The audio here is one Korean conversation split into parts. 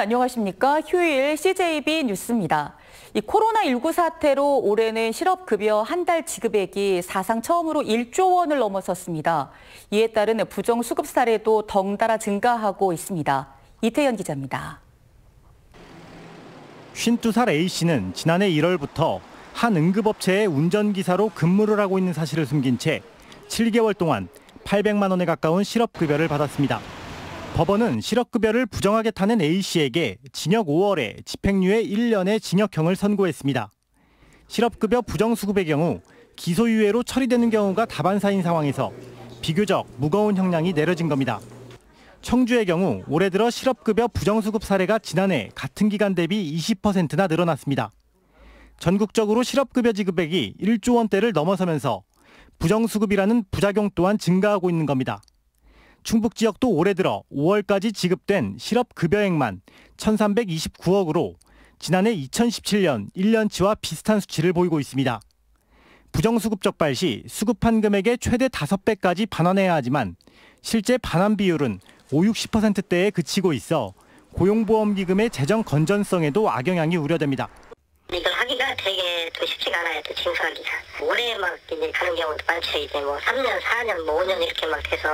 안녕하십니까. 휴일 CJB 뉴스입니다. 이 코로나19 사태로 올해는 실업급여 한 달 지급액이 사상 처음으로 1조 원을 넘어섰습니다. 이에 따른 부정수급 사례도 덩달아 증가하고 있습니다. 이태현 기자입니다. 52살 A씨는 지난해 1월부터 한 응급업체의 운전기사로 근무를 하고 있는 사실을 숨긴 채 7개월 동안 800만 원에 가까운 실업급여를 받았습니다. 법원은 실업급여를 부정하게 타는 A씨에게 징역 5월에 집행유예 1년의 징역형을 선고했습니다. 실업급여 부정수급의 경우 기소유예로 처리되는 경우가 다반사인 상황에서 비교적 무거운 형량이 내려진 겁니다. 청주의 경우 올해 들어 실업급여 부정수급 사례가 지난해 같은 기간 대비 20%나 늘어났습니다. 전국적으로 실업급여 지급액이 1조 원대를 넘어서면서 부정수급이라는 부작용 또한 증가하고 있는 겁니다. 충북 지역도 올해 들어 5월까지 지급된 실업급여액만 1,329억으로 지난해 2017년 1년치와 비슷한 수치를 보이고 있습니다. 부정수급 적발 시 수급한 금액의 최대 5배까지 반환해야 하지만 실제 반환 비율은 50~60%대에 그치고 있어 고용보험기금의 재정 건전성에도 악영향이 우려됩니다. 이걸 하기가 되게 또 쉽지가 않아요. 또 징수하기가. 올해 막 이제 가는 경우도 많죠. 이제 뭐 3년, 4년, 뭐 5년 이렇게 막 돼서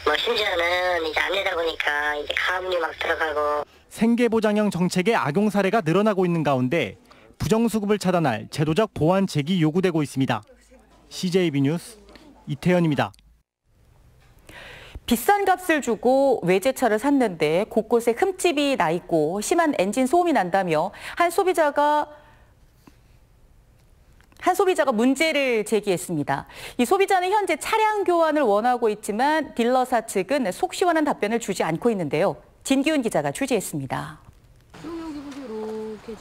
뭐 심지어는 이제 안 내다 보니까 이제 가압류 막 들어가고. 생계보장형 정책의 악용 사례가 늘어나고 있는 가운데 부정수급을 차단할 제도적 보완책이 요구되고 있습니다. CJB 뉴스 이태현입니다. 비싼 값을 주고 외제차를 샀는데 곳곳에 흠집이 나 있고 심한 엔진 소음이 난다며 한 소비자가 문제를 제기했습니다. 이 소비자는 현재 차량 교환을 원하고 있지만 딜러사 측은 속 시원한 답변을 주지 않고 있는데요. 진기훈 기자가 취재했습니다.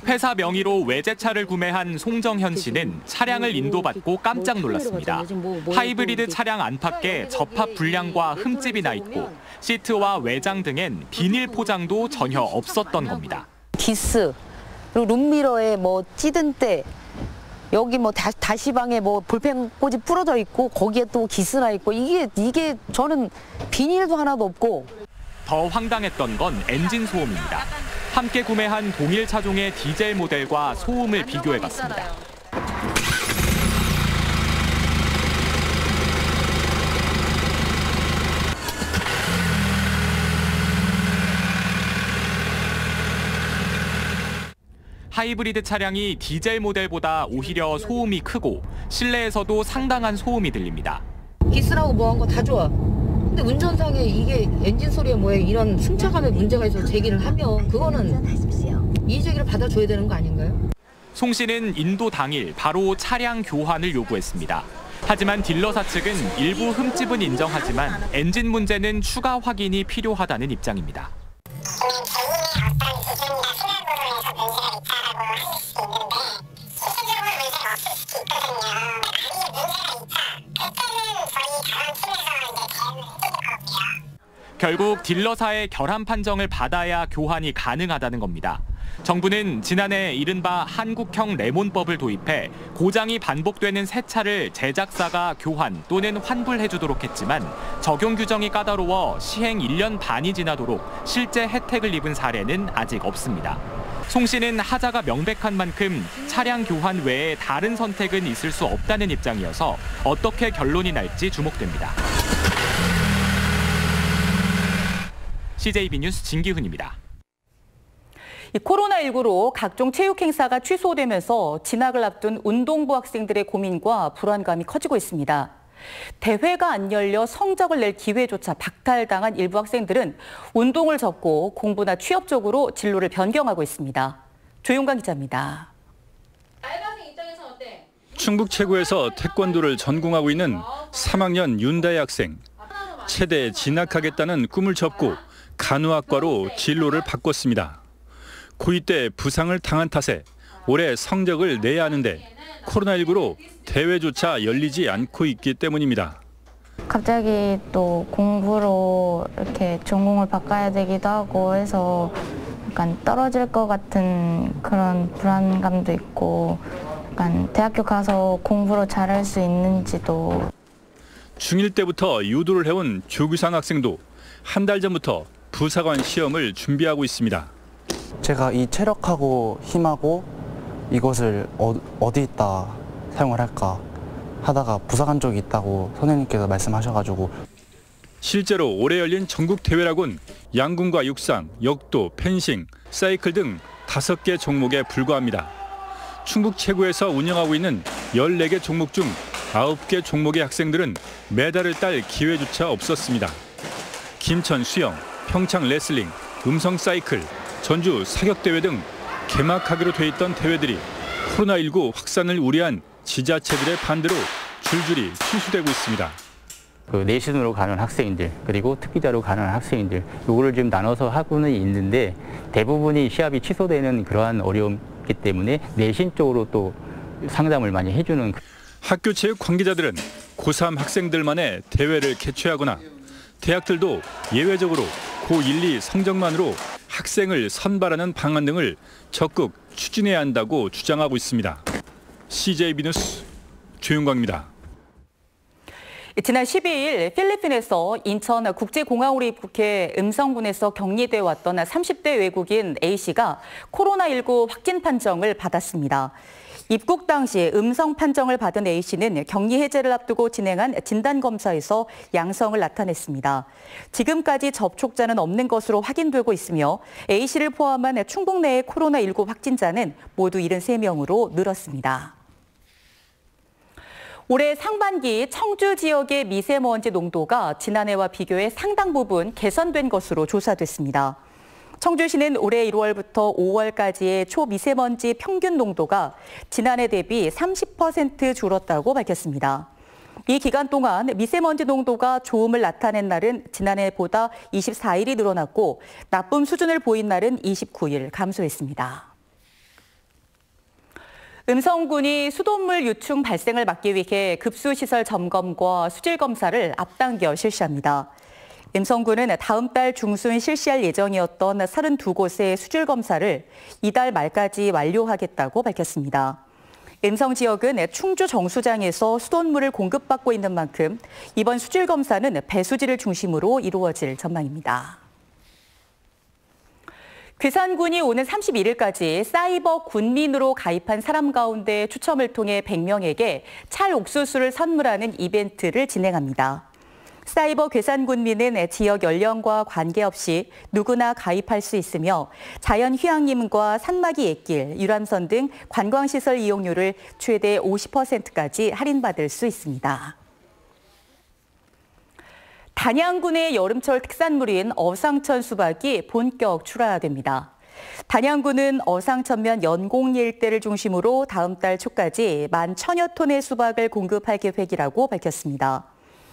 회사 명의로 외제차를 구매한 송정현 씨는 차량을 인도받고 깜짝 놀랐습니다. 하이브리드 차량 안팎에 접합 불량과 흠집이 나 있고 시트와 외장 등엔 비닐 포장도 전혀 없었던 겁니다. 기스, 그리고 룸미러에 뭐 찌든 때, 여기 뭐 다시방에 뭐 볼펜 꽂이 부러져 있고 거기에 또 기스나 있고 이게 저는 비닐도 하나도 없고. 더 황당했던 건 엔진 소음입니다. 함께 구매한 동일 차종의 디젤 모델과 소음을 비교해봤습니다. 하이브리드 차량이 디젤 모델보다 오히려 소음이 크고 실내에서도 상당한 소음이 들립니다. 기스라고 뭐한 거 다 좋아. 근데 운전상에 이게 엔진 소리에 뭐에 이런 승차감에 문제가 있어서 제기를 하면 그거는 이의 제기를 받아줘야 되는 거 아닌가요? 송 씨는 인도 당일 바로 차량 교환을 요구했습니다. 하지만 딜러사 측은 일부 흠집은 인정하지만 엔진 문제는 추가 확인이 필요하다는 입장입니다. 결국 딜러사의 결함 판정을 받아야 교환이 가능하다는 겁니다. 정부는 지난해 이른바 한국형 레몬법을 도입해 고장이 반복되는 새 차를 제작사가 교환 또는 환불해주도록 했지만 적용 규정이 까다로워 시행 1년 반이 지나도록 실제 혜택을 입은 사례는 아직 없습니다. 송 씨는 하자가 명백한 만큼 차량 교환 외에 다른 선택은 있을 수 없다는 입장이어서 어떻게 결론이 날지 주목됩니다. CJB 뉴스 진기훈입니다. 코로나19로 각종 체육 행사가 취소되면서 진학을 앞둔 운동부 학생들의 고민과 불안감이 커지고 있습니다. 대회가 안 열려 성적을 낼 기회조차 박탈당한 일부 학생들은 운동을 접고 공부나 취업 쪽으로 진로를 변경하고 있습니다. 조용관 기자입니다. 충북 최고에서 태권도를 전공하고 있는 3학년 윤다혜 학생. 체대에 진학하겠다는 꿈을 접고 간호학과로 진로를 바꿨습니다. 고2 때 부상을 당한 탓에 올해 성적을 내야 하는데 코로나19로 대회조차 열리지 않고 있기 때문입니다. 갑자기 또 공부로 이렇게 전공을 바꿔야 되기도 하고 해서 약간 떨어질 것 같은 그런 불안감도 있고 약간 대학교 가서 공부로 잘할 수 있는지도. 중1 때부터 유도를 해온 조규상 학생도 한 달 전부터 부사관 시험을 준비하고 있습니다. 제가 이 체력하고 힘하고 이것을 어디다 사용을 할까 하다가 부사관 쪽이 있다고 선생님께서 말씀하셔가지고 실제로 올해 열린 전국 대회락은 양궁과 육상, 역도, 펜싱, 사이클 등 5개 종목에 불과합니다. 충북 최고에서 운영하고 있는 14개 종목 중 9개 종목의 학생들은 메달을 딸 기회조차 없었습니다. 김천 수영, 평창 레슬링, 음성 사이클, 전주 사격대회 등 개막하기로 돼 있던 대회들이 코로나19 확산을 우려한 지자체들의 반대로 줄줄이 취소되고 있습니다. 내신으로 가는 학생들 그리고 특기자로 가는 학생들 이거를 지금 나눠서 하고는 있는데 대부분이 시합이 취소되는 그러한 어려움이기 때문에 내신 쪽으로 또 상담을 많이 해주는. 학교 체육 관계자들은 고3 학생들만의 대회를 개최하거나 대학들도 예외적으로 고1, 2 성적만으로 학생을 선발하는 방안 등을 적극 추진해야 한다고 주장하고 있습니다. CJB 뉴스 조윤광입니다. 지난 12일 필리핀에서 인천 국제공항으로 입국해 음성군에서 격리돼 왔던 30대 외국인 A씨가 코로나19 확진 판정을 받았습니다. 입국 당시 음성 판정을 받은 A씨는 격리 해제를 앞두고 진행한 진단검사에서 양성을 나타냈습니다. 지금까지 접촉자는 없는 것으로 확인되고 있으며 A씨를 포함한 충북 내의 코로나19 확진자는 모두 73명으로 늘었습니다. 올해 상반기 청주 지역의 미세먼지 농도가 지난해와 비교해 상당 부분 개선된 것으로 조사됐습니다. 청주시는 올해 1월부터 5월까지의 초미세먼지 평균 농도가 지난해 대비 30% 줄었다고 밝혔습니다. 이 기간 동안 미세먼지 농도가 좋음을 나타낸 날은 지난해보다 24일이 늘어났고 나쁨 수준을 보인 날은 29일 감소했습니다. 음성군이 수돗물 유충 발생을 막기 위해 급수시설 점검과 수질 검사를 앞당겨 실시합니다. 음성군은 다음 달 중순 실시할 예정이었던 32곳의 수질 검사를 이달 말까지 완료하겠다고 밝혔습니다. 음성 지역은 충주 정수장에서 수돗물을 공급받고 있는 만큼 이번 수질 검사는 배수지를 중심으로 이루어질 전망입니다. 괴산군이 오는 31일까지 사이버 군민으로 가입한 사람 가운데 추첨을 통해 100명에게 찰 옥수수를 선물하는 이벤트를 진행합니다. 사이버 괴산군민은 지역 연령과 관계없이 누구나 가입할 수 있으며 자연 휴양림과 산막이 옛길, 유람선 등 관광시설 이용료를 최대 50%까지 할인받을 수 있습니다. 단양군의 여름철 특산물인 어상천 수박이 본격 출하됩니다. 단양군은 어상천면 연곡리 일대를 중심으로 다음 달 초까지 11,000여 톤의 수박을 공급할 계획이라고 밝혔습니다.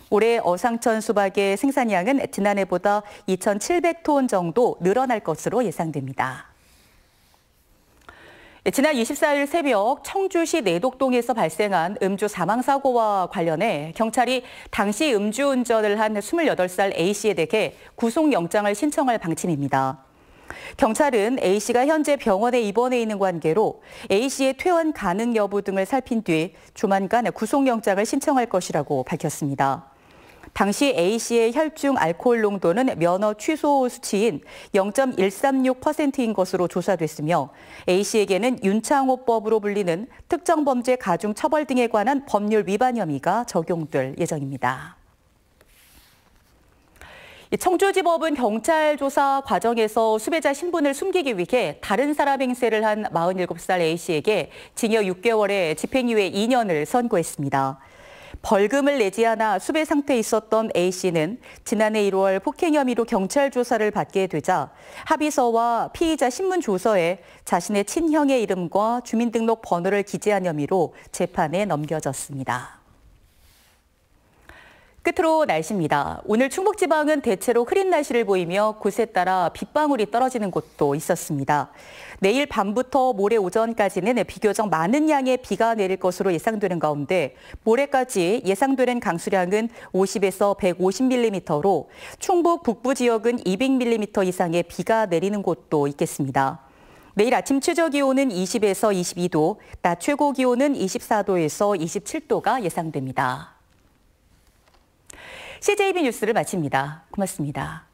올해 어상천 수박의 생산량은 지난해보다 2,700톤 정도 늘어날 것으로 예상됩니다. 지난 24일 새벽 청주시 내독동에서 발생한 음주 사망사고와 관련해 경찰이 당시 음주운전을 한 28살 A씨에 대해 구속영장을 신청할 방침입니다. 경찰은 A씨가 현재 병원에 입원해 있는 관계로 A씨의 퇴원 가능 여부 등을 살핀 뒤 조만간 구속영장을 신청할 것이라고 밝혔습니다. 당시 A씨의 혈중 알코올 농도는 면허 취소 수치인 0.136%인 것으로 조사됐으며 A씨에게는 윤창호법으로 불리는 특정범죄 가중처벌 등에 관한 법률 위반 혐의가 적용될 예정입니다. 청주지법은 경찰 조사 과정에서 수배자 신분을 숨기기 위해 다른 사람 행세를 한 47살 A씨에게 징역 6개월에 집행유예 2년을 선고했습니다. 벌금을 내지 않아 수배 상태에 있었던 A씨는 지난해 1월 폭행 혐의로 경찰 조사를 받게 되자 합의서와 피의자 신문 조서에 자신의 친형의 이름과 주민등록 번호를 기재한 혐의로 재판에 넘겨졌습니다. 끝으로 날씨입니다. 오늘 충북지방은 대체로 흐린 날씨를 보이며 곳에 따라 빗방울이 떨어지는 곳도 있었습니다. 내일 밤부터 모레 오전까지는 비교적 많은 양의 비가 내릴 것으로 예상되는 가운데 모레까지 예상되는 강수량은 50에서 150mm로 충북 북부 지역은 200mm 이상의 비가 내리는 곳도 있겠습니다. 내일 아침 최저 기온은 20에서 22도, 낮 최고 기온은 24도에서 27도가 예상됩니다. CJB 뉴스를 마칩니다. 고맙습니다.